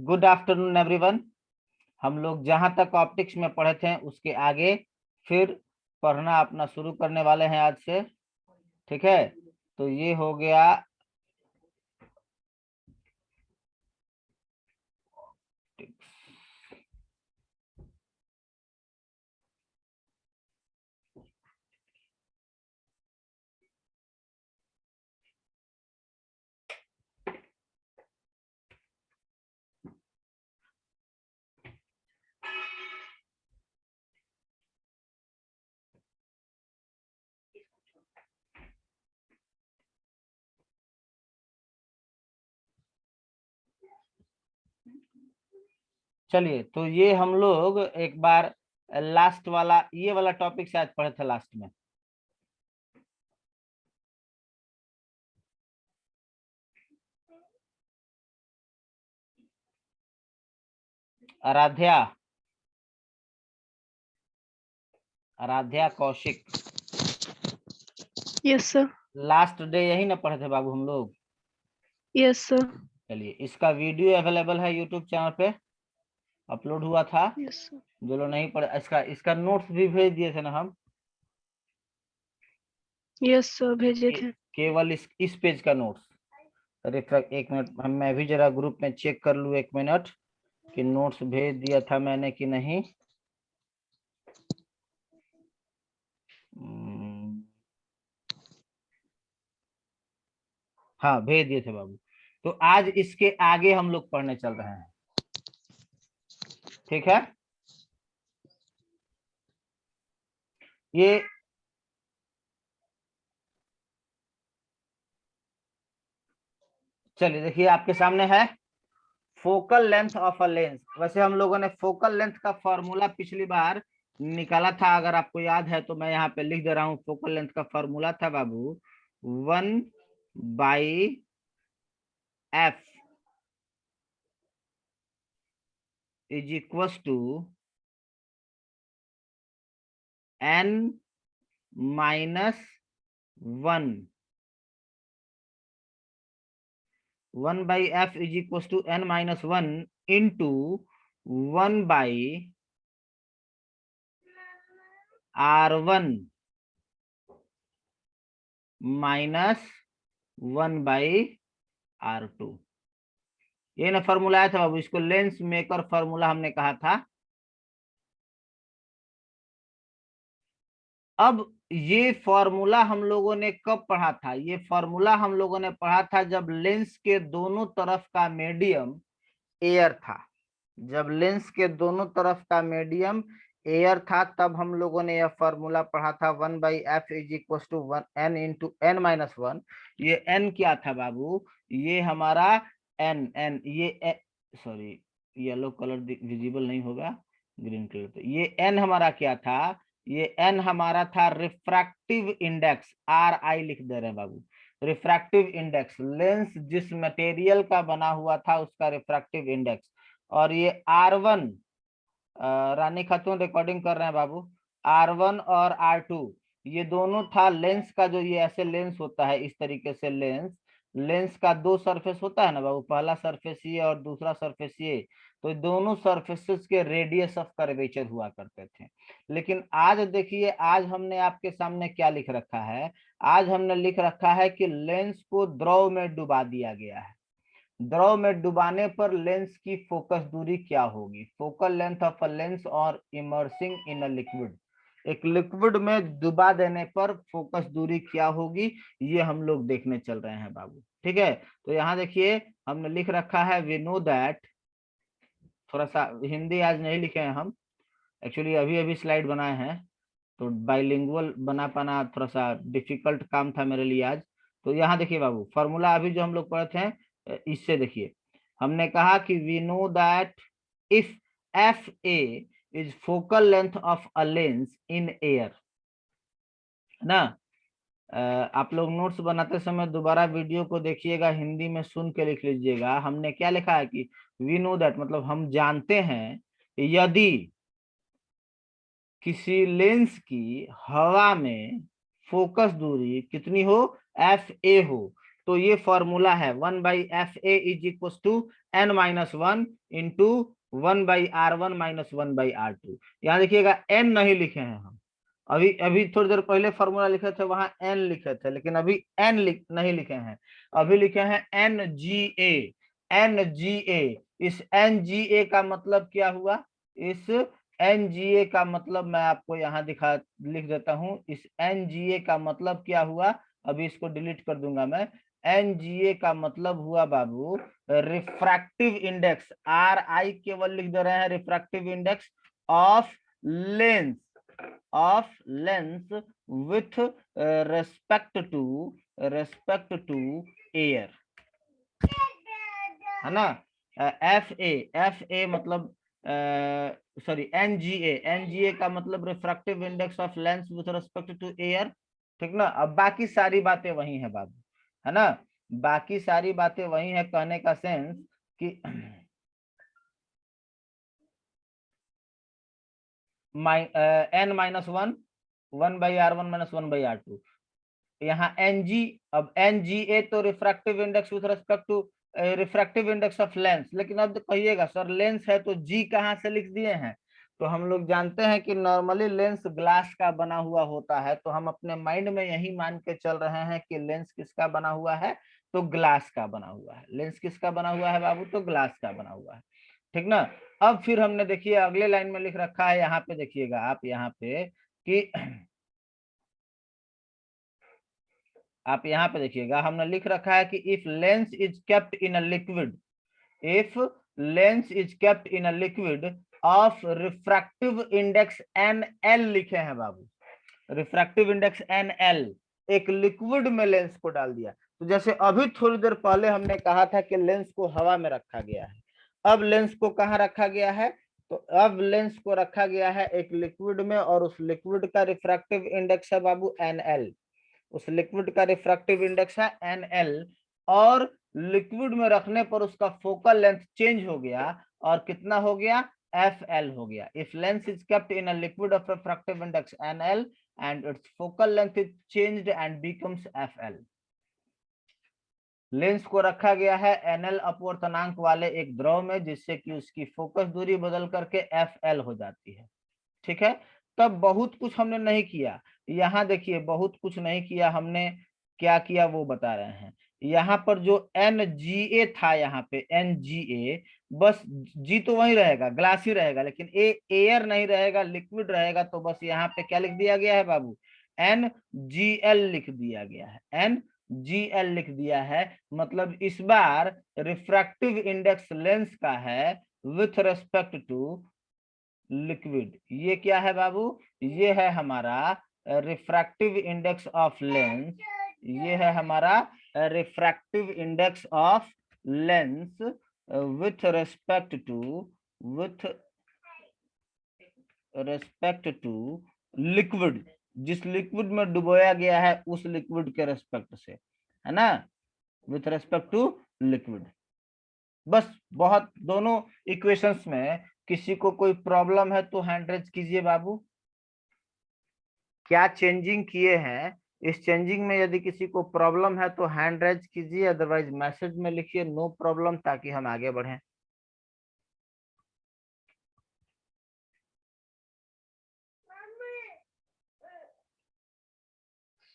Good afternoon everyone. हम लोग जहां तक ऑप्टिक्स में पढ़े थे उसके आगे फिर पढ़ना अपना शुरू करने वाले हैं आज से। ठीक है, तो ये हो गया चलिए, तो ये हम लोग एक बार लास्ट वाला ये वाला टॉपिक शायद पढ़े थे लास्ट में। Aaradhya Aaradhya Kaushik, yes sir. Last day यही ना पढ़े थे बाबू हम लोग। Yes sir. चलिए, इसका वीडियो अवेलेबल है यूट्यूब चैनल पे, अपलोड हुआ था। Yes sir. जो लोग नहीं पढ़े इसका नोट्स भी भेज दिए थे ना हम। यस सर, भेजे थे। केवल इस पेज का नोट्स रिफ्रेक्ट। एक मिनट, मैं भी जरा ग्रुप में चेक कर लूं, एक मिनट कि नोट्स भेज दिया था मैंने कि नहीं। हाँ, भेज दिए थे बाबू। तो आज इसके आगे हम लोग पढ़ने चल रहे हैं। ठीक है, ये चलिए देखिए आपके सामने है focal length of a lens. वैसे हम लोगों ने फोकल लेंथ का फॉर्मूला पिछली बार निकाला था, अगर आपको याद है तो मैं यहाँ पे लिख दे रहा हूँ। फोकल लेंथ का फॉर्मूला था बाबू 1/f is equals to n minus 1। 1/f is equals to n minus 1 into 1/r1 minus 1/r2। ये ना फॉर्मूला आया था बाबू, इसको लेंस मेकर फॉर्मूला हमने कहा था। अब ये फॉर्मूला हम लोगों ने कब पढ़ा था? ये फॉर्मूला हम लोगों ने पढ़ा था जब लेंस के दोनों तरफ का मीडियम एयर था। जब लेंस के दोनों तरफ का मीडियम एयर था तब हम लोगों ने यह फॉर्मूला पढ़ा था 1/f is equal to n into n minus 1। ये n क्या था बाबू? ये हमारा n ये सॉरी, येलो कलर विजिबल नहीं होगा, ग्रीन कलर। तो ये n हमारा क्या था? ये n हमारा था रिफ्रैक्टिव इंडेक्स, RI लिख दे रहे हैं बाबू। रिफ्रैक्टिव इंडेक्स, लेंस जिस मटेरियल का बना हुआ था उसका रिफ्रैक्टिव इंडेक्स। और ये R1, रानी खातून रिकॉर्डिंग कर रहे हैं बाबू। R1 और R2 ये दोनों था लेंस का। जो ये ऐसे लेंस होता है, इस तरीके से लेंस, लेंस का दो सरफेस होता है ना बाबू, पहला सरफेस ये और दूसरा सरफेस ये। तो दोनों सरफेसेस के रेडियस ऑफ कर्वेचर हुआ करते थे। लेकिन आज देखिए, आज हमने आपके सामने क्या लिख रखा है? आज हमने लिख रखा है कि लेंस को द्रव में डुबा दिया गया है। द्रव में डुबाने पर लेंस की फोकस दूरी क्या होगी? Focal length of a lens और इमर्सिंग इन अ लिक्विड। एक लिक्विड में डुबा देने पर फोकस दूरी क्या होगी, ये हम लोग देखने चल रहे हैं बाबू। ठीक है, तो यहाँ देखिए हमने लिख रखा है वी नो दैट। थोड़ा सा हिंदी आज नहीं लिखे हैं हम, एक्चुअली अभी अभी स्लाइड बनाए हैं, तो बाइलिंगुअल बना पाना थोड़ा सा डिफिकल्ट काम था मेरे लिए आज। तो यहाँ देखिए बाबू, फॉर्मूला अभी जो हम लोग पढ़े थे इससे देखिए, हमने कहा कि we know that if F A is focal length of a lens in air ना। आप लोग नोट्स बनाते समय दोबारा वीडियो को देखिएगा, हिंदी में सुन के लिख लीजिएगा। हमने क्या लिखा है कि वी नो दैट मतलब हम जानते हैं यदि किसी लेंस की हवा में फोकस दूरी कितनी हो, एफ ए हो, तो ये फॉर्मूला है 1/FA is equal to n-1 into 1/R1 minus 1/R2। यहाँ देखिएगा n नहीं लिखे हैं हम, अभी अभी थोड़ी देर पहले फॉर्मूला लिखे थे वहां n लिखे थे, लेकिन अभी n नहीं लिखे हैं, अभी लिखे हैं NGA। NGA, इस NGA का मतलब क्या हुआ? इस NGA का मतलब मैं आपको यहाँ लिख देता हूं। इस NGA का मतलब क्या हुआ? अभी इसको डिलीट कर दूंगा मैं। NGA का मतलब हुआ बाबू रिफ्रैक्टिव इंडेक्स, RI केवल लिख दे रहे हैं, refractive index of lens, with respect to air, है ना। FA मतलब सॉरी NGA का मतलब refractive index of lens with respect to air, ठीक ना। अब बाकी सारी बातें वही है बाबू, है ना, बाकी सारी बातें वही है। कहने का सेंस कि n-1 1/R1 माइनस 1/R2, यहाँ NG, अब NGA तो refractive index with respect to refractive index of lens, लेकिन अब कहिएगा सर लेंस है तो G कहाँ से लिख दिए हैं? तो हम लोग जानते हैं कि नॉर्मली लेंस ग्लास का बना हुआ होता है, तो हम अपने माइंड में यही मान के चल रहे हैं कि लेंस किसका बना हुआ है? तो ग्लास का बना हुआ है। लेंस किसका बना हुआ है बाबू? तो ग्लास का बना हुआ है, ठीक ना। अब फिर हमने देखिए अगले लाइन में लिख रखा है, यहाँ पे देखिएगा आप, यहाँ पे कि आप यहाँ पे देखिएगा हमने लिख रखा है कि if lens is kept in a liquid, if lens is kept in a liquid of refractive index NL लिखे हैं बाबू, रिफ्रैक्टिव इंडेक्स NL, एक लिक्विड में लेंस को डाल दिया। तो जैसे अभी थोड़ी देर पहले हमने कहा था कि लेंस को हवा में रखा गया है, अब लेंस को कहाँ रखा गया है? तो अब लेंस को रखा गया है एक लिक्विड में, और उस लिक्विड का रिफ्रैक्टिव इंडेक्स है बाबू NL, उस लिक्विड का रिफ्रैक्टिव इंडेक्स है NL, और लिक्विड में रखने पर उसका फोकल लेंथ चेंज हो गया, और कितना हो गया? FL हो गया। If lens is kept in a liquid of refractive index NL and its focal length is changed and becomes FL, lens को रखा गया है NL अपवर्तनांक वाले एक द्रव में, जिससे कि उसकी फोकस दूरी बदल करके FL हो जाती है, ठीक है। तब बहुत कुछ हमने नहीं किया, यहाँ देखिए बहुत कुछ नहीं किया हमने, क्या किया वो बता रहे हैं। यहाँ पर जो NGA था, यहाँ पे NGA, बस G तो वही रहेगा, ग्लास ही रहेगा, लेकिन एयर नहीं रहेगा, लिक्विड रहेगा, तो बस यहाँ पे क्या लिख दिया गया है बाबू? NGL लिख दिया गया है, NGL लिख दिया है। मतलब इस बार रिफ्रैक्टिव इंडेक्स लेंस का है विथ रेस्पेक्ट टू लिक्विड। ये क्या है बाबू? ये है हमारा रिफ्रैक्टिव इंडेक्स ऑफ लेंस, ये है हमारा refractive index of lens with respect to liquid, जिस लिक्विड में डुबोया गया है उस लिक्विड के रेस्पेक्ट से, है ना, विथ रेस्पेक्ट टू लिक्विड। बस बहुत, दोनों इक्वेशंस में किसी को कोई प्रॉब्लम है तो हैंड रेज कीजिए बाबू। क्या चेंजिंग किए हैं, इस चेंजिंग में यदि किसी को प्रॉब्लम है तो हैंड रेज कीजिए, अदरवाइज मैसेज में लिखिए नो प्रॉब्लम, ताकि हम आगे बढ़ें।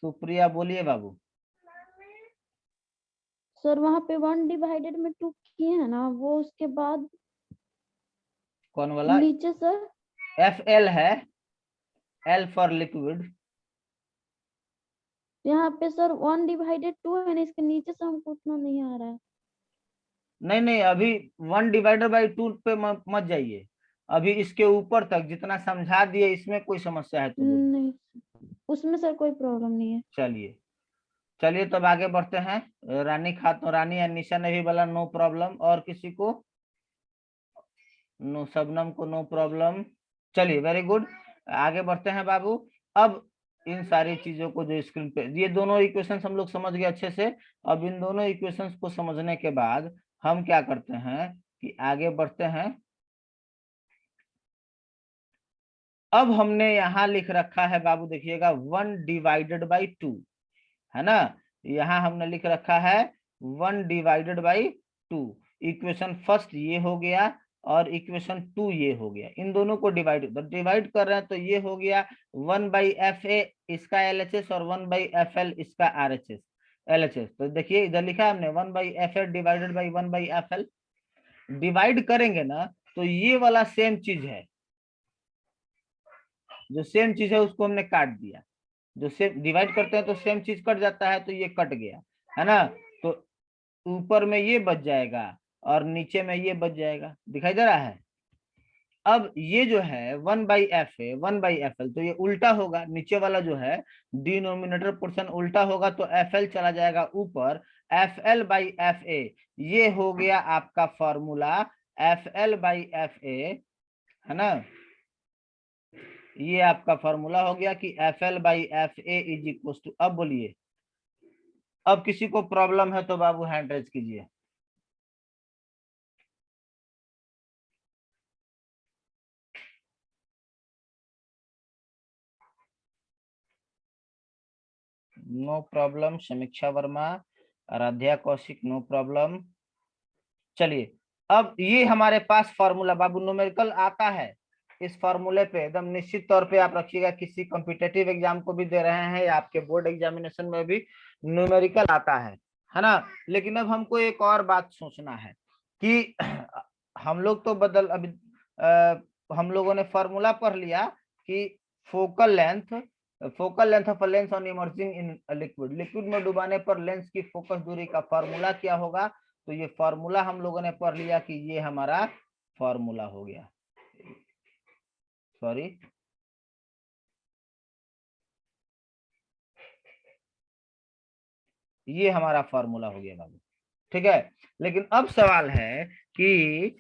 सुप्रिया बोलिए बाबू। सर वहाँ पे 1/2 किए हैं ना, वो उसके बाद कौन वाला? नीचे सर FL है, L फॉर लिक्विड। यहाँ पे सर 1/2 है ना, इसके नीचे से हमको उतना नहीं आ रहा है। नहीं नहीं, अभी 1/2 पे मत जाइए, अभी इसके ऊपर तक जितना समझा दिए, इसमें कोई समस्या है तो बोलिए। नहीं, उसमें सर कोई प्रॉब्लम नहीं है। चलिए चलिए, तब आगे बढ़ते हैं। रानी खातून, रानी अनिशा ने भी बोला नो प्रॉब्लम, और किसी को? नो, शबनम को नो प्रॉब्लम। चलिए वेरी गुड, आगे बढ़ते हैं बाबू। अब इन सारी चीजों को जो स्क्रीन पे, ये दोनों इक्वेशंस हम लोग समझ गए अच्छे से। अब इन दोनों इक्वेशंस को समझने के बाद हम क्या करते हैं कि आगे बढ़ते हैं। अब हमने यहाँ लिख रखा है बाबू, देखिएगा 1/2, है ना, यहाँ हमने लिख रखा है 1 डिवाइडेड बाई 2। इक्वेशन फर्स्ट ये हो गया और इक्वेशन 2 ये हो गया। इन दोनों को डिवाइड कर रहे हैं तो ये हो गया 1/FA इसका LHS और 1/FL इसका RHS LHS। तो देखिए इधर लिखा है हमने 1/FA divided by 1/FL। Divide करेंगे ना तो ये वाला सेम चीज है, जो सेम चीज है उसको हमने काट दिया। जो सेम डिवाइड करते हैं तो सेम चीज कट जाता है, तो ये कट गया है ना। तो ऊपर में ये बच जाएगा और नीचे में ये बच जाएगा, दिखाई दे रहा है। अब ये जो है 1/FA 1/FL तो ये उल्टा होगा, नीचे वाला जो है डिनोमिनेटर पोर्शन उल्टा होगा तो FL चला जाएगा ऊपर, FL/FA ये हो गया आपका फॉर्मूला। FL/FA है ना, ये आपका फॉर्मूला हो गया कि FL/FA इज इक्वल टू। अब बोलिए, अब किसी को प्रॉब्लम है तो बाबू हैंड रेज कीजिए। No problem. Samiksha Verma, Aaradhya Kaushik, no problem. चलिए, अब ये हमारे पास फॉर्मूला बाबू न्यूमेरिकल आता है। इस फॉर्मूले पे एकदम निश्चित तौर पे आप रखिएगा, किसी कॉम्पिटेटिव एग्जाम को भी दे रहे हैं या आपके बोर्ड एग्जामिनेशन में भी न्यूमेरिकल आता है ना। लेकिन अब हमको एक और बात सोचना है कि हम लोग तो अभी हम लोगों ने फॉर्मूला पढ़ लिया कि focal length of lens on emerging in liquid में डुबाने पर लेंस की फोकस दूरी का फॉर्मूला क्या होगा। तो ये फॉर्मूला हम लोगों ने पढ़ लिया कि ये हमारा फॉर्मूला हो गया। सॉरी, ये हमारा फॉर्मूला हो गया बाबू, ठीक है। लेकिन अब सवाल है कि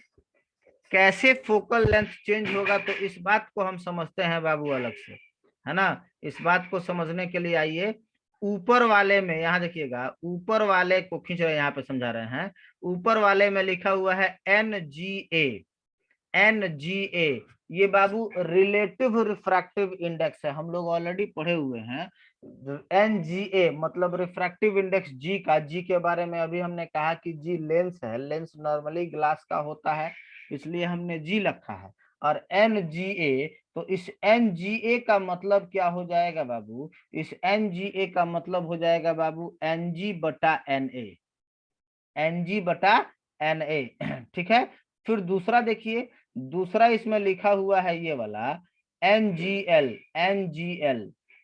कैसे फोकल लेंथ चेंज होगा, तो इस बात को हम समझते हैं बाबू अलग से, है ना। इस बात को समझने के लिए आइए, ऊपर वाले में यहाँ देखिएगा, ऊपर वाले को खींच रहे हैं, यहाँ पे समझा रहे हैं। ऊपर वाले में लिखा हुआ है NGA। ये बाबू रिलेटिव रिफ्रैक्टिव इंडेक्स है, हम लोग ऑलरेडी पढ़े हुए हैं। NGA मतलब रिफ्रैक्टिव इंडेक्स G का। G के बारे में अभी हमने कहा कि G लेंस है, लेंस नॉर्मली ग्लास का होता है, इसलिए हमने G रखा है। और NGA, तो इस NGA का मतलब क्या हो जाएगा बाबू, इस NGA का मतलब हो जाएगा बाबू NG/NA, NG/NA ठीक है। फिर दूसरा देखिए, दूसरा इसमें लिखा हुआ है ये वाला NGL।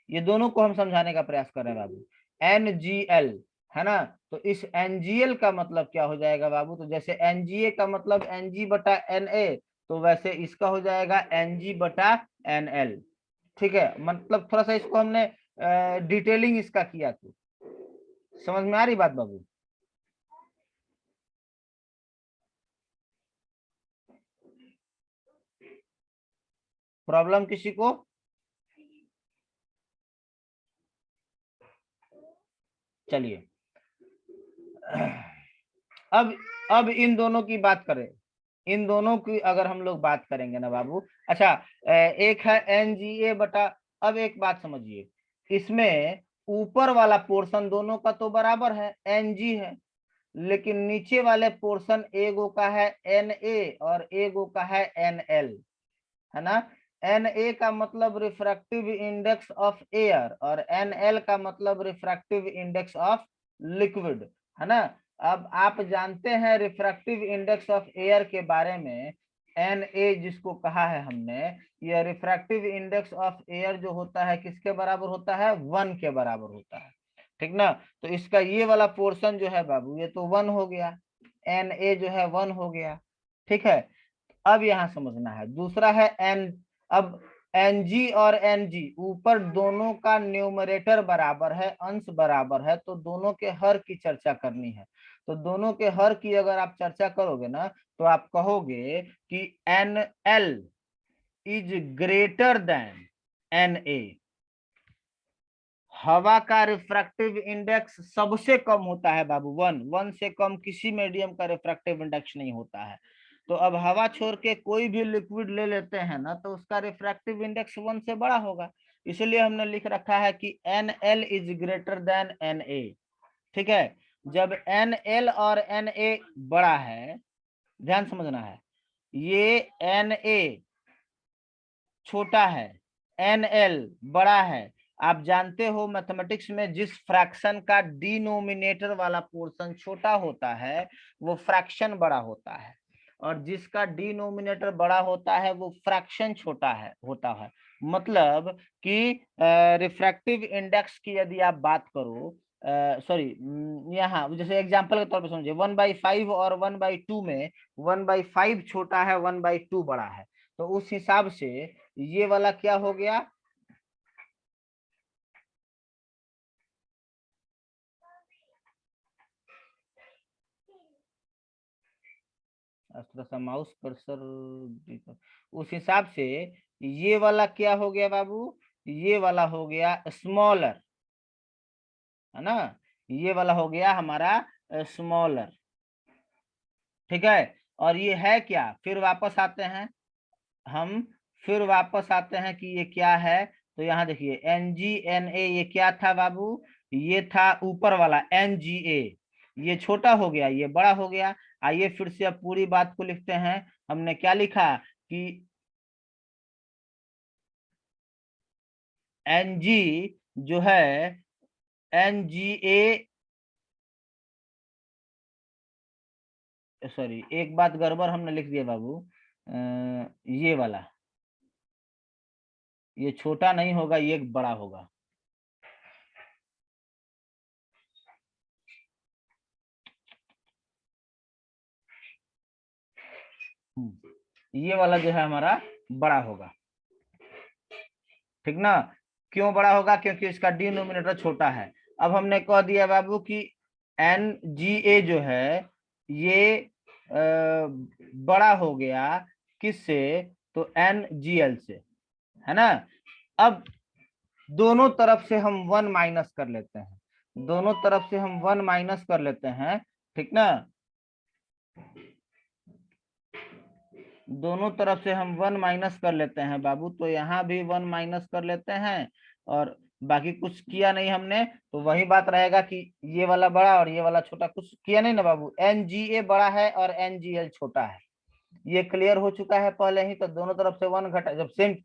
ये दोनों को हम समझाने का प्रयास कर रहे हैं बाबू। NGL है ना, तो इस NGL का मतलब क्या हो जाएगा बाबू, तो जैसे NGA का मतलब NG/NA, तो वैसे इसका हो जाएगा NG/NL, ठीक है। मतलब थोड़ा सा इसको हमने डिटेलिंग इसका किया, तो समझ में आ रही बात बाबू। प्रॉब्लम किसी को? चलिए, अब इन दोनों की बात करें, इन दोनों की अगर हम लोग बात करेंगे ना बाबू। अच्छा, एक है NGA/, अब एक बात समझिए, इसमें ऊपर वाला पोर्शन दोनों का तो बराबर है, NG है, लेकिन नीचे वाले पोर्शन एगो का है NA और एगो का है NL, है ना। Na का मतलब रिफ्रैक्टिव इंडेक्स ऑफ एयर और NL का मतलब रिफ्रैक्टिव इंडेक्स ऑफ लिक्विड, है ना। अब आप जानते हैं रिफ्रैक्टिव इंडेक्स ऑफ एयर के बारे में, Na जिसको कहा है हमने, यह रिफ्रैक्टिव इंडेक्स ऑफ एयर जो होता है किसके बराबर होता है, 1 के बराबर होता है, ठीक ना। तो इसका ये वाला पोर्शन जो है बाबू, ये तो 1 हो गया, Na जो है 1 हो गया, ठीक है। अब यहां समझना है, दूसरा है अब NG और NG ऊपर दोनों का न्यूमरेटर बराबर है, अंश बराबर है, तो दोनों के हर की चर्चा करनी है। तो दोनों के हर की अगर आप चर्चा करोगे ना, तो आप कहोगे कि NL is greater than NA। हवा का रिफ्रैक्टिव इंडेक्स सबसे कम होता है बाबू 1 से कम किसी मीडियम का रिफ्रैक्टिव इंडेक्स नहीं होता है। तो अब हवा छोड़ के कोई भी लिक्विड ले लेते हैं ना, तो उसका रिफ्रैक्टिव इंडेक्स 1 से बड़ा होगा, इसलिए हमने लिख रखा है कि NL is greater than NA। ठीक है। जब NL और Na बड़ा है, ध्यान समझना है, ये Na छोटा है, NL बड़ा है। आप जानते हो मैथमेटिक्स में जिस फ्रैक्शन का डिनोमिनेटर वाला पोर्शन छोटा होता है वो फ्रैक्शन बड़ा होता है, और जिसका डिनोमिनेटर बड़ा होता है वो फ्रैक्शन छोटा है होता है। मतलब कि रिफ्रैक्टिव इंडेक्स की यदि आप बात करो, सॉरी, यहाँ जैसे एग्जांपल के तौर पे समझिए 1/5 और 1/2 में 1/5 छोटा है, 1/2 बड़ा है। तो उस हिसाब से ये वाला क्या हो गया, थोड़ा सा माउस कर्सर, उस हिसाब से ये वाला क्या हो गया बाबू, ये वाला हो गया स्मॉलर, है ना, ये वाला हो गया हमारा स्मॉलर। ठीक है। और ये है क्या, फिर वापस आते हैं हम, फिर वापस आते हैं कि ये क्या है। तो यहाँ देखिए NGNA ये क्या था बाबू, ये था ऊपर वाला NGA, ये छोटा हो गया, ये बड़ा हो गया। आइए फिर से अब पूरी बात को लिखते हैं। हमने क्या लिखा कि NG जो है NGA, सॉरी एक बात गड़बड़ हमने लिख दिया बाबू, ये वाला, ये छोटा नहीं होगा, ये बड़ा होगा। ये वाला जो है हमारा बड़ा होगा, ठीक ना। क्यों बड़ा होगा, क्योंकि इसका डिनोमिनेटर छोटा है। अब हमने कह दिया बाबू कि NGA जो है ये बड़ा हो गया किससे, तो NGL से, है ना। अब दोनों तरफ से हम 1 माइनस कर लेते हैं, दोनों तरफ से हम 1 माइनस कर लेते हैं, ठीक ना। दोनों तरफ से हम 1 माइनस कर लेते हैं बाबू, तो यहाँ भी 1 माइनस कर लेते हैं, और बाकी कुछ किया नहीं हमने, तो वही बात रहेगा कि ये वाला बड़ा और ये वाला छोटा, कुछ किया नहीं ना बाबू। NGA बड़ा है और NGL छोटा है, ये क्लियर हो चुका है पहले ही। तो दोनों तरफ से 1 घटा, जब सेम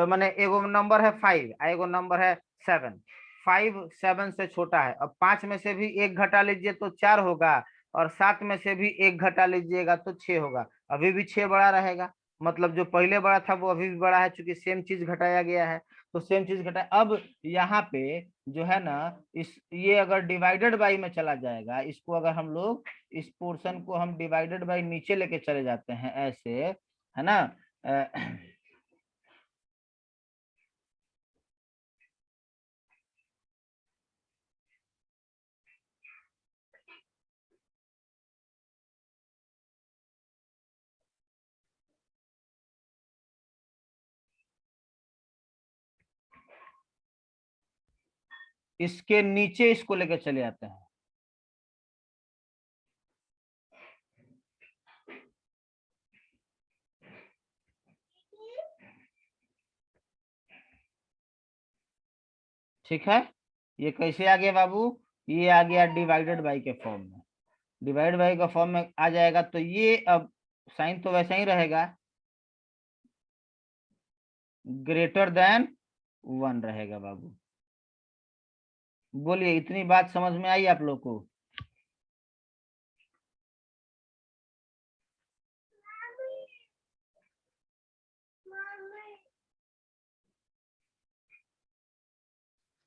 माने एगो नंबर है 5, एगो नंबर है 7, 5 7 से छोटा है। अब 5 में से भी एक घटा लीजिए तो 4 होगा, और 7 में से भी एक घटा लीजिएगा तो 6 होगा। अभी भी 6 बड़ा रहेगा, मतलब जो पहले बड़ा था वो अभी भी बड़ा है, क्योंकि सेम चीज घटाया गया है। तो सेम चीज घटा, अब यहाँ पे जो है ना, इस ये अगर डिवाइडेड बाई में चला जाएगा, इसको अगर हम लोग इस पोर्शन को हम डिवाइडेड बाई नीचे लेके चले जाते हैं ऐसे, है ना। इसके नीचे इसको लेके चले आते हैं, ठीक है। ये कैसे आ गया बाबू, ये आ गया डिवाइडेड बाई के फॉर्म में, डिवाइड बाई का फॉर्म में आ जाएगा। तो ये अब साइन तो वैसा ही रहेगा, ग्रेटर देन 1 रहेगा बाबू। बोलिए इतनी बात समझ में आई आप लोग को।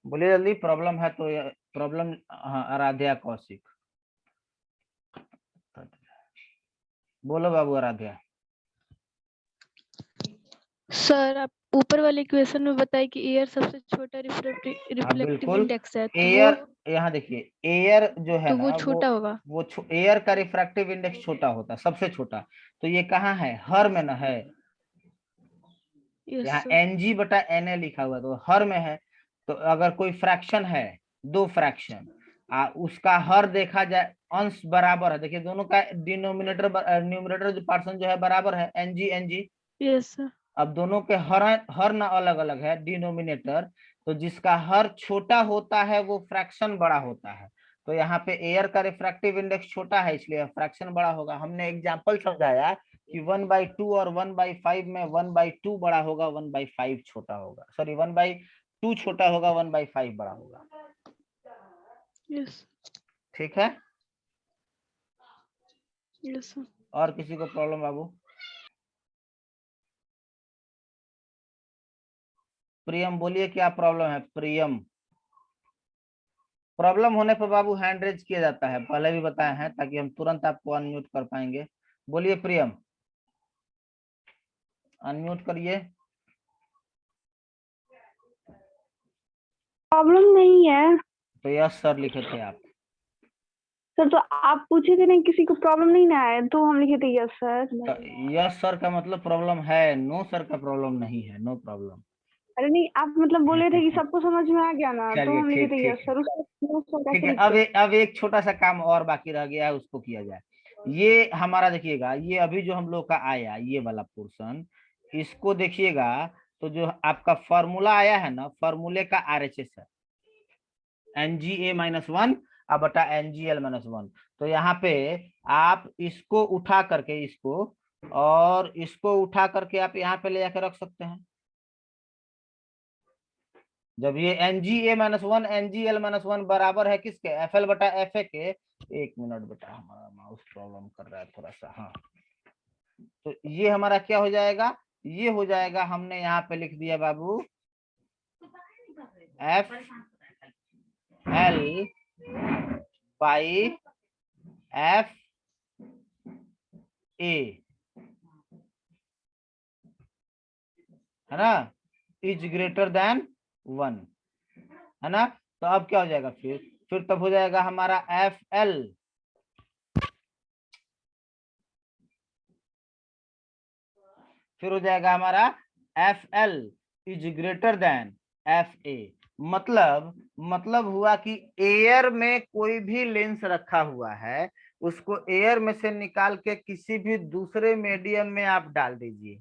बोलिए जल्दी, प्रॉब्लम है तो प्रॉब्लम, हाँ आराध्या कौशिक, बोलो बाबू आराध्या। सर आप ऊपर वाले इक्वेशन में बताए कि एयर सबसे छोटा रिफ्लेक्टिव बिल्कुल, इंडेक्स है, तो एयर, वो यहाँ देखिए एयर जो है तो ना वो छोटा होगा। वो एयर का रिफ्रैक्टिव इंडेक्स छोटा होता है, सबसे छोटा। तो ये कहाँ है, हर में ना है, यस यहाँ सर। NG/Na लिखा हुआ है, तो हर में है। तो अगर कोई फ्रैक्शन है, दो फ्रैक्शन, उसका हर देखा जाए, अंश बराबर है, देखिए दोनों का डिनोमिनेटर न्यूमरेटर जो पार्सन जो है बराबर है, NG। Yes sir. अब दोनों के हर ना अलग अलग है डिनोमिनेटर, तो जिसका हर छोटा होता है वो फ्रैक्शन बड़ा होता है। तो यहाँ पे एयर का रिफ्रैक्टिव इंडेक्स छोटा है इसलिए फ्रैक्शन बड़ा होगा। हमने एग्जांपल समझाया कि 1/2 और 1/5 में 1/2 बड़ा होगा, 1/5 छोटा होगा, सॉरी 1/2 छोटा होगा, 1/5 बड़ा होगा। यस ठीक है, यस सर। और किसी को प्रॉब्लम बाबू? प्रियम बोलिए क्या प्रॉब्लम है? प्रियम, प्रॉब्लम होने पर बाबू हैंड रेज किया जाता है, पहले भी बताए हैं, ताकि हम तुरंत आपको अनम्यूट कर पाएंगे। बोलिए प्रियम, अनम्यूट करिए। प्रॉब्लम नहीं है तो यस सर लिखे थे आप। सर। तो आप पूछे थे नहीं किसी को प्रॉब्लम नहीं ना है, तो हम लिखे थे यस सर। यस सर का मतलब प्रॉब्लम है, नो सर का प्रॉब्लम नहीं है, नो प्रॉब्लम। अरे नहीं, आप मतलब बोले थे कि सबको समझ में आ गया ना, तो चलिए हम लिखे ठीक थे ठीक यस है, सर। उसका no सर ठीक कैसे है। लिखते? अब एक छोटा सा काम और बाकी रह गया है, उसको किया जाए। ये हमारा देखिएगा, ये अभी जो हम लोग का आया ये वाला पोर्शन, इसको देखिएगा, तो जो आपका फॉर्मूला आया है ना, फॉर्मूले का RHS है NGA-1 अब बटा NGL-1। तो यहाँ पे आप इसको उठा करके, इसको और इसको उठा करके आप यहाँ पे ले जाकर रख सकते हैं। जब ये NGA-1 NGL-1 बराबर है किसके? FL बटा FA के। एक मिनट बेटा, हमारा माउस प्रॉब्लम कर रहा है थोड़ा सा। हाँ, तो ये हमारा क्या हो जाएगा? ये हो जाएगा, हमने यहाँ पे लिख दिया बाबू FL बाई FA, है ना, इज ग्रेटर देन 1, है ना। तो अब क्या हो जाएगा? फिर तब हो जाएगा हमारा FL फिर हो जाएगा हमारा FL is greater than FA। मतलब हुआ कि एयर में कोई भी लेंस रखा हुआ है, उसको एयर में से निकाल के किसी भी दूसरे मीडियम में आप डाल दीजिए,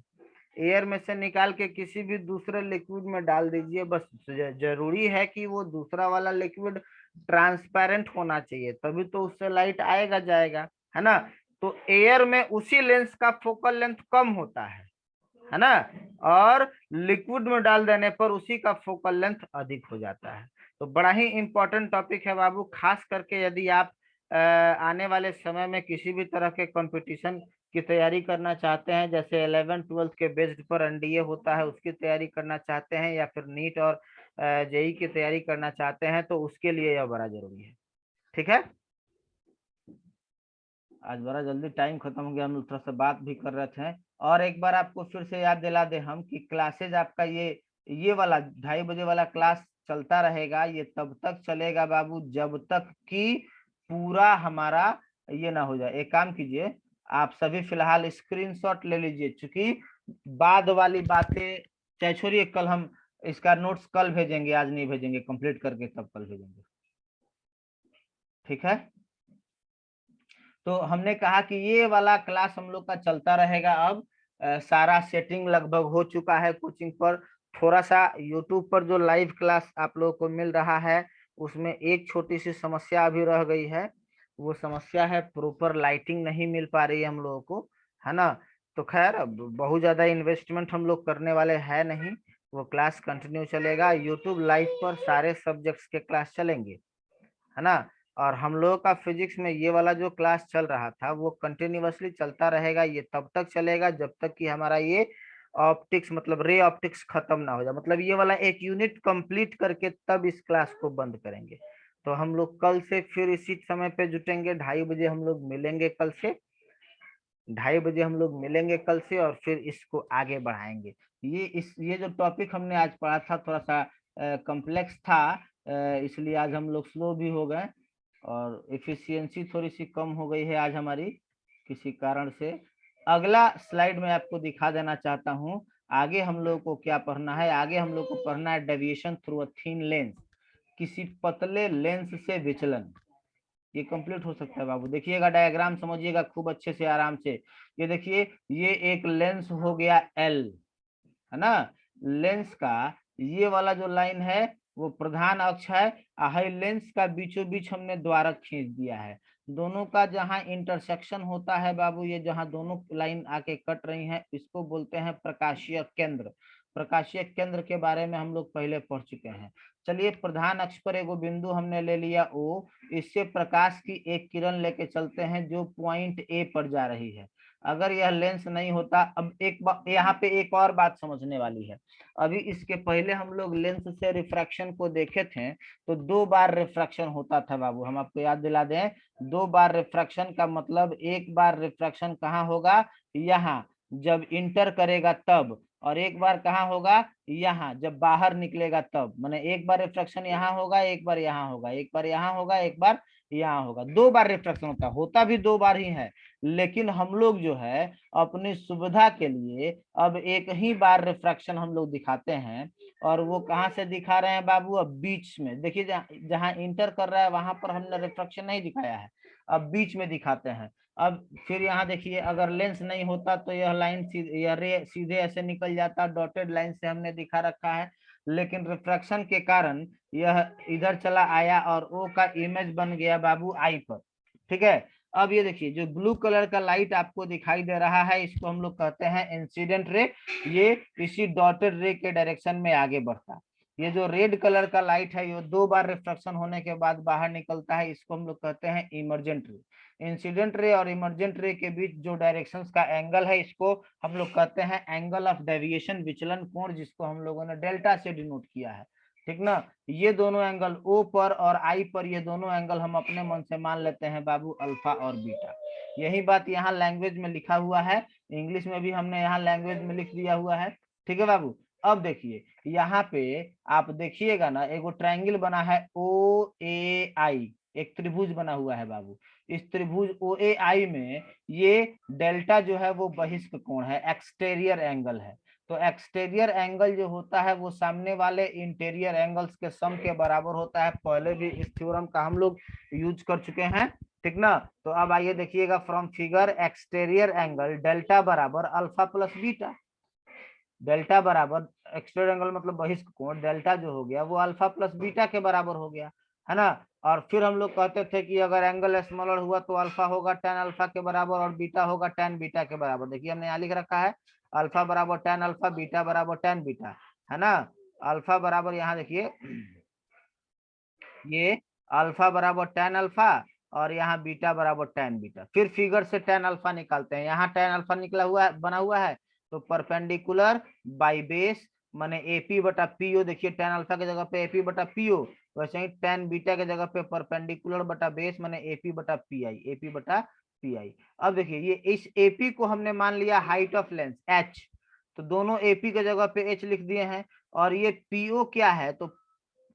एयर में से निकाल के किसी भी दूसरे लिक्विड में डाल दीजिए। बस जरूरी है कि वो दूसरा वाला लिक्विड ट्रांसपेरेंट होना चाहिए, तभी तो उससे लाइट आएगा जाएगा, है ना। तो एयर में उसी लेंस का फोकल लेंथ कम होता है ना, और लिक्विड में डाल देने पर उसी का फोकल लेंथ अधिक हो जाता है। तो बड़ा ही इंपॉर्टेंट टॉपिक है बाबू, खास करके यदि आप आने वाले समय में किसी भी तरह के कंपटीशन की तैयारी करना चाहते हैं, जैसे 11th-12th के बेस्ड पर NDA होता है, उसकी तैयारी करना चाहते हैं, या फिर नीट और JEE की तैयारी करना चाहते हैं, तो उसके लिए यह बड़ा जरूरी है। ठीक है, आज बड़ा जल्दी टाइम खत्म हो गया, हम थोड़ा सा बात भी कर रहे थे। और एक बार आपको फिर से याद दिला दे हम कि क्लासेज आपका ये वाला 2:30 बजे वाला क्लास चलता रहेगा। ये तब तक चलेगा बाबू जब तक कि पूरा हमारा ये ना हो जाए। एक काम कीजिए, आप सभी फिलहाल स्क्रीनशॉट ले लीजिए, चूंकि बाद वाली बातें चाहे छोड़िए, कल हम इसका नोट्स कल भेजेंगे, आज नहीं भेजेंगे, कंप्लीट करके तब कल भेजेंगे। ठीक है, तो हमने कहा कि ये वाला क्लास हम लोग का चलता रहेगा। अब सारा सेटिंग लगभग हो चुका है कोचिंग पर। थोड़ा सा यूट्यूब पर जो लाइव क्लास आप लोगों को मिल रहा है, उसमें एक छोटी सी समस्या अभी रह गई है। वो समस्या है प्रॉपर लाइटिंग नहीं मिल पा रही है हम लोगों को, है ना। तो खैर, अब बहुत ज्यादा इन्वेस्टमेंट हम लोग करने वाले हैं नहीं, वो क्लास कंटिन्यू चलेगा। यूट्यूब लाइव पर सारे सब्जेक्ट्स के क्लास चलेंगे, है ना। और हम लोगों का फिजिक्स में ये वाला जो क्लास चल रहा था वो कंटिन्यूअसली चलता रहेगा। ये तब तक चलेगा जब तक कि हमारा ये ऑप्टिक्स मतलब रे ऑप्टिक्स खत्म ना हो जाए, मतलब ये वाला एक यूनिट कंप्लीट करके तब इस क्लास को बंद करेंगे। तो हम लोग कल से फिर इसी समय पे जुटेंगे, 2:30 बजे हम लोग मिलेंगे कल से, 2:30 बजे हम लोग मिलेंगे कल से, और फिर इसको आगे बढ़ाएंगे। ये जो टॉपिक हमने आज पढ़ा था थोड़ा सा कॉम्प्लेक्स था, इसलिए आज हम लोग स्लो भी हो गए और एफिशिएंसी थोड़ी सी कम हो गई है आज हमारी किसी कारण से। अगला स्लाइड में आपको दिखा देना चाहता हूं, आगे हम लोग को क्या पढ़ना है। आगे हम लोग को पढ़ना है deviation through a thin lens, किसी पतले लेंस से विचलन। ये कंप्लीट हो सकता है बाबू, देखिएगा डायग्राम समझिएगा खूब अच्छे से आराम से। ये देखिए, ये एक लेंस हो गया L, है ना। लेंस का ये वाला जो लाइन है वो प्रधान अक्ष है, हाई लेंस का बीचों बीच हमने द्वारक खींच दिया है। दोनों का जहां इंटरसेक्शन होता है बाबू, ये जहां दोनों लाइन आके कट रही हैं, इसको बोलते हैं प्रकाशीय केंद्र। प्रकाशीय केंद्र के बारे में हम लोग पहले पढ़ चुके हैं। चलिए, प्रधान अक्ष पर एगो बिंदु हमने ले लिया O, इससे प्रकाश की एक किरण लेके चलते हैं जो पॉइंट A पर जा रही है। अगर यह लेंस नहीं होता, अब यहाँ पे एक और बात समझने वाली है। अभी इसके पहले हम लोग लेंस से रिफ्रैक्शन को देखे थे, तो 2 बार रिफ्रैक्शन होता था बाबू। हम आपको याद दिला दें, 2 बार रिफ्रैक्शन का मतलब एक बार रिफ्रैक्शन कहाँ होगा, यहाँ जब इंटर करेगा तब, और एक बार कहाँ होगा, यहाँ जब बाहर निकलेगा तब। माने एक बार रिफ्रैक्शन यहाँ होगा, एक बार यहाँ होगा, एक बार यहाँ होगा, एक बार यहाँ होगा। 2 बार रिफ्रैक्शन होता भी 2 बार ही है, लेकिन हम लोग जो है अपनी सुविधा के लिए अब एक ही बार रिफ्रैक्शन हम लोग दिखाते हैं। और वो कहाँ से दिखा रहे हैं बाबू, अब बीच में देखिए, जहाँ इंटर कर रहा है वहां पर हमने रिफ्रैक्शन नहीं दिखाया है, अब बीच में दिखाते हैं। अब फिर यहाँ देखिए, अगर लेंस नहीं होता तो यह लाइन यह रे सीधे ऐसे निकल जाता, डॉटेड लाइन से हमने दिखा रखा है, लेकिन रिफ्रैक्शन के कारण यह इधर चला आया और ओ का इमेज बन गया बाबू आई पर। ठीक है, अब ये देखिए, जो ब्लू कलर का लाइट आपको दिखाई दे रहा है, इसको हम लोग कहते हैं इंसिडेंट रे। ये इसी डॉटेड रे के डायरेक्शन में आगे बढ़ता है। ये जो रेड कलर का लाइट है, ये 2 बार रिफ्रैक्शन होने के बाद बाहर निकलता है, इसको हम लोग कहते हैं इमर्जेंट रे। इंसिडेंट रे और इमर्जेंट रे के बीच जो डायरेक्शंस का एंगल है, इसको हम लोग कहते हैं एंगल ऑफ डेविएशन, विचलन कोण, जिसको हम लोगों ने डेल्टा से डिनोट किया है। ठीक ना, ये दोनों एंगल O पर और I पर, ये दोनों एंगल हम अपने मन से मान लेते हैं बाबू अल्फा और बीटा। यही बात यहाँ लैंग्वेज में लिखा हुआ है, इंग्लिश में भी हमने यहाँ लैंग्वेज में लिख दिया हुआ है। ठीक है बाबू, अब देखिए यहाँ पे आप देखिएगा ना, एगो ट्रायंगल बना है OAI, एक त्रिभुज बना हुआ है बाबू। इस त्रिभुज OAI में ये डेल्टा जो है वो बहिष्क कोण है, एक्सटेरियर एंगल है। तो एक्सटेरियर एंगल जो होता है वो सामने वाले इंटीरियर एंगल्स के सम के बराबर होता है। पहले भी इस थ्योरम का हम लोग यूज कर चुके हैं। ठीक ना, तो अब आइए देखिएगा, from figure exterior angle delta बराबर अल्फा प्लस बीटा। डेल्टा बराबर एक्सटेरियर एंगल मतलब बहिष्क कोण, डेल्टा जो हो गया वो अल्फा प्लस बीटा के बराबर हो गया, है ना। और फिर हम लोग कहते थे कि अगर एंगल स्मॉलर हुआ तो अल्फा होगा tan अल्फा के बराबर और बीटा होगा tan बीटा के बराबर। देखिए हमने यहाँ लिख रखा है, अल्फा बराबर tan अल्फा, बीटा बराबर tan बीटा, है ना। अल्फा बराबर, यहाँ देखिए, ये अल्फा बराबर tan अल्फा और यहाँ बीटा बराबर tan बीटा। फिर फिगर से tan अल्फा निकालते हैं, यहाँ tan अल्फा निकला हुआ है, बना हुआ है, तो परपेंडिकुलर बाई बेस माने AP बटा PO। देखिए tan अल्फा की जगह पे AP बटा PO, वैसे ही tan बीटा की जगह पे परपेंडिकुलर बटा बेस माने AP बटा PI, AP बटा PI। अब देखिए, ये इस AP को हमने मान लिया हाइट ऑफ लेंस H, तो दोनों AP की जगह पे H लिख दिए हैं। और ये PO क्या है, तो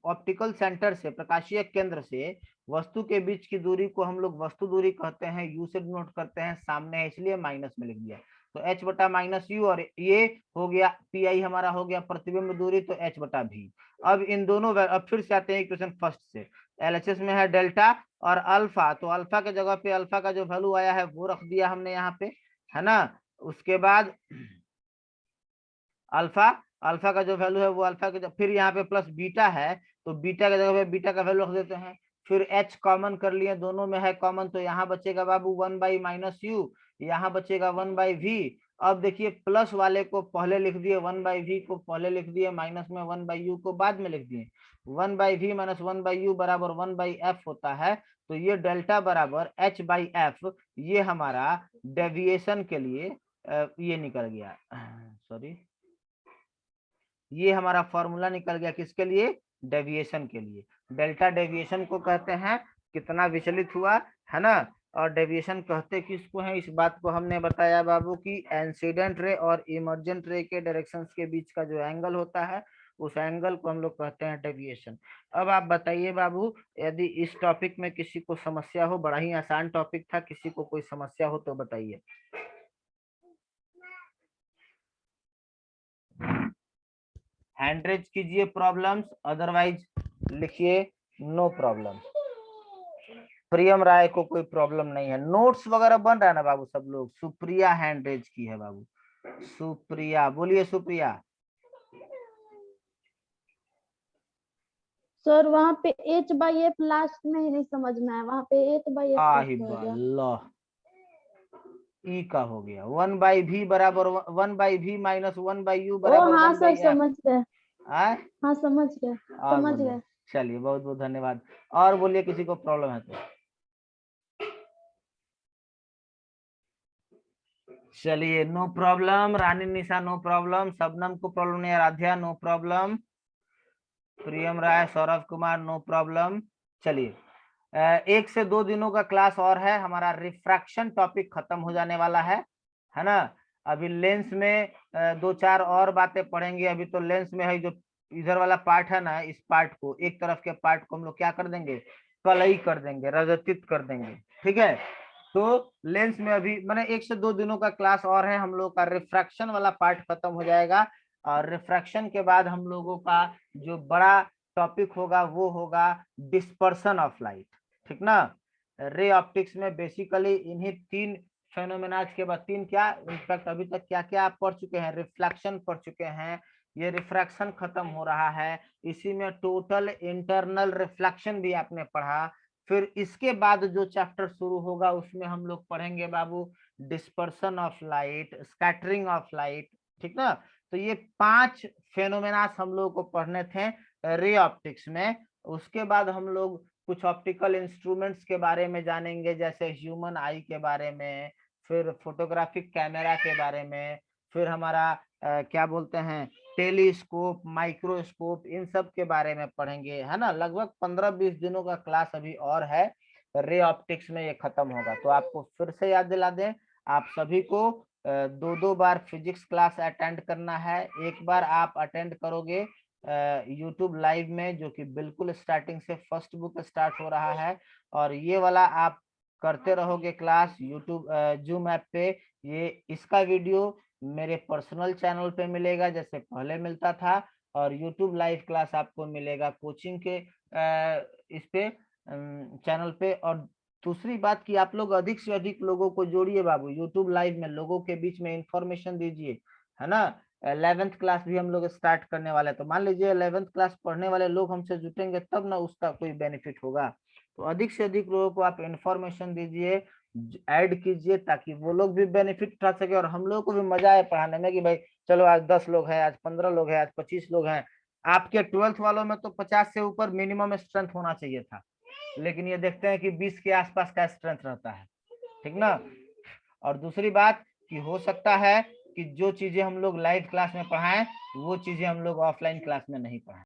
ऑप्टिकल सेंटर से, प्रकाशीय केंद्र से वस्तु के बीच की दूरी को हम लोग वस्तु दूरी कहते हैं, U से डिनोट करते हैं, सामने है इसलिए माइनस में लिख दिया, तो H बटा माइनस U। और ये हो गया PI, हमारा हो गया प्रतिबिंब दूरी, तो H बटा V। अब इन दोनों, अब फिर से आते हैं इक्वेशन फर्स्ट से। LHS में है डेल्टा और अल्फा, तो अल्फा के जगह पे अल्फा का जो वैल्यू आया है वो रख दिया हमने यहाँ पे, है ना। उसके बाद अल्फा, अल्फा का जो वैल्यू है वो अल्फा के, फिर यहाँ पे प्लस बीटा है, तो बीटा के जगह पे बीटा का वैल्यू रख देते हैं। फिर H कॉमन कर लिए, दोनों में है कॉमन, तो यहाँ बचेगा बाबू 1/-U, यहाँ बचेगा 1/V। अब देखिए, प्लस वाले को पहले लिख दिए, 1/V को पहले लिख दिए, माइनस में 1/U को बाद में लिख दिए। 1/V माइनस 1/U बराबर 1/F होता है, तो ये डेल्टा बराबर H/F, ये हमारा डेविएशन के लिए ये निकल गया, सॉरी, ये हमारा फॉर्मूला निकल गया किसके लिए, डेविएशन के लिए। डेल्टा डेविएशन को कहते हैं, कितना विचलित हुआ, है ना। और डेविएशन कहते किसको हैं, इस बात को हमने बताया बाबू कि इंसिडेंट रे और इमर्जेंट रे के डायरेक्शंस के बीच का जो एंगल होता है, उस एंगल को हम लोग कहते हैं डेविएशन। अब आप बताइए बाबू, यदि इस टॉपिक में किसी को समस्या हो, बड़ा ही आसान टॉपिक था, किसी को कोई समस्या हो तो बताइए। हैंड रेज कीजिए प्रॉब्लम्स, अदरवाइज लिखिए नो प्रॉब्लम। प्रियम राय को कोई प्रॉब्लम नहीं है, नोट्स वगैरह बन रहा है ना बाबू सब लोग। सुप्रिया हैंड रेज की है बाबू, सुप्रिया, बोलिए सुप्रिया। सर वहाँ पे h/f लास्ट में ही नहीं समझ में आया, वहाँ पे h/f आही कैसे हो गया? अल्लाह, ई का हो गया 1/v बराबर 1/v माइनस 1/u ओ बराबर हाँ सर 1/f। समझ गए, आए हाँ समझ गए, और समझ बोलिए। गए। चलिए बहुत बहुत धन्यवाद। और बोलिए किसी को प्रॉब्लम है तो। चलिए नो प्रॉब्लम, रानी निशा नो प्रॉब्लम, शबनम को प्रॉब्लम नहीं, आराध्या नो प्रॉब्लम, प्रियम राय, सौरभ कुमार नो प्रॉब्लम। चलिए 1 से 2 दिनों का क्लास और है, हमारा रिफ्रैक्शन टॉपिक खत्म हो जाने वाला है ना। अभी लेंस में 2-4 और बातें पढ़ेंगे। अभी तो लेंस में है जो इधर वाला पार्ट है ना, इस पार्ट को, एक तरफ के पार्ट को हम लोग क्या कर देंगे, कलई कर देंगे, रजतित कर देंगे, ठीक है। तो लेंस में अभी मैंने 1 से 2 दिनों का क्लास और है, हम लोग का रिफ्रैक्शन वाला पार्ट खत्म हो जाएगा। और रिफ्रैक्शन के बाद हम लोगों का जो बड़ा टॉपिक होगा वो होगा डिस्पर्सन ऑफ लाइट, ठीक ना। रे ऑप्टिक्स में बेसिकली इन्हीं 3 फेनोमेनाज के बाद 3 क्या, इनफैक्ट अभी तक क्या क्या आप पढ़ चुके हैं, रिफ्लेक्शन पढ़ चुके हैं, ये रिफ्रैक्शन खत्म हो रहा है, इसी में टोटल इंटरनल रिफ्लेक्शन भी आपने पढ़ा। फिर इसके बाद जो चैप्टर शुरू होगा उसमें हम लोग पढ़ेंगे बाबू dispersion of light, scattering of light, ठीक ना। तो ये 5 फेनोमेनास हम लोग को पढ़ने थे रे ऑप्टिक्स में। उसके बाद हम लोग कुछ ऑप्टिकल इंस्ट्रूमेंट्स के बारे में जानेंगे, जैसे ह्यूमन आई के बारे में, फिर फोटोग्राफिक कैमरा के बारे में, फिर हमारा क्या बोलते हैं टेलीस्कोप, माइक्रोस्कोप, इन सब के बारे में पढ़ेंगे, है ना। लगभग 15-20 दिनों का क्लास अभी और है, रे ऑप्टिक्स में ये खत्म होगा। तो आपको फिर से याद दिला दें, आप सभी को 2-2 बार फिजिक्स क्लास अटेंड करना है। एक बार आप अटेंड करोगे यूट्यूब लाइव में, जो कि बिल्कुल स्टार्टिंग से फर्स्ट बुक स्टार्ट हो रहा है, और ये वाला आप करते रहोगे क्लास यूट्यूब जूम ऐप पे। ये इसका वीडियो मेरे पर्सनल चैनल पे मिलेगा जैसे पहले मिलता था, और यूट्यूब लाइव क्लास आपको मिलेगा कोचिंग के इस पे चैनल पे। और दूसरी बात कि आप लोग अधिक से अधिक लोगों को जोड़िए बाबू, यूट्यूब लाइव में लोगों के बीच में इंफॉर्मेशन दीजिए, है ना। 11th क्लास भी हम लोग स्टार्ट करने वाले हैं, तो मान लीजिए 11th क्लास पढ़ने वाले लोग हमसे जुटेंगे तब ना उसका कोई बेनिफिट होगा। तो अधिक से अधिक लोगों को आप इंफॉर्मेशन दीजिए, ऐड कीजिए, ताकि वो लोग भी बेनिफिट उठा सके और हम लोग को भी मजा आए पढ़ाने में कि भाई चलो आज 10 लोग हैं, आज 15 लोग हैं, आज 25 लोग हैं। आपके 12th वालों में तो 50 से ऊपर मिनिमम स्ट्रेंथ होना चाहिए था, लेकिन ये देखते हैं कि 20 के आसपास का स्ट्रेंथ रहता है, ठीक ना। और दूसरी बात कि हो सकता है कि जो चीजें हम लोग लाइव क्लास में पढ़ाएं वो चीजें हम लोग ऑफलाइन क्लास में नहीं पढ़ाएं।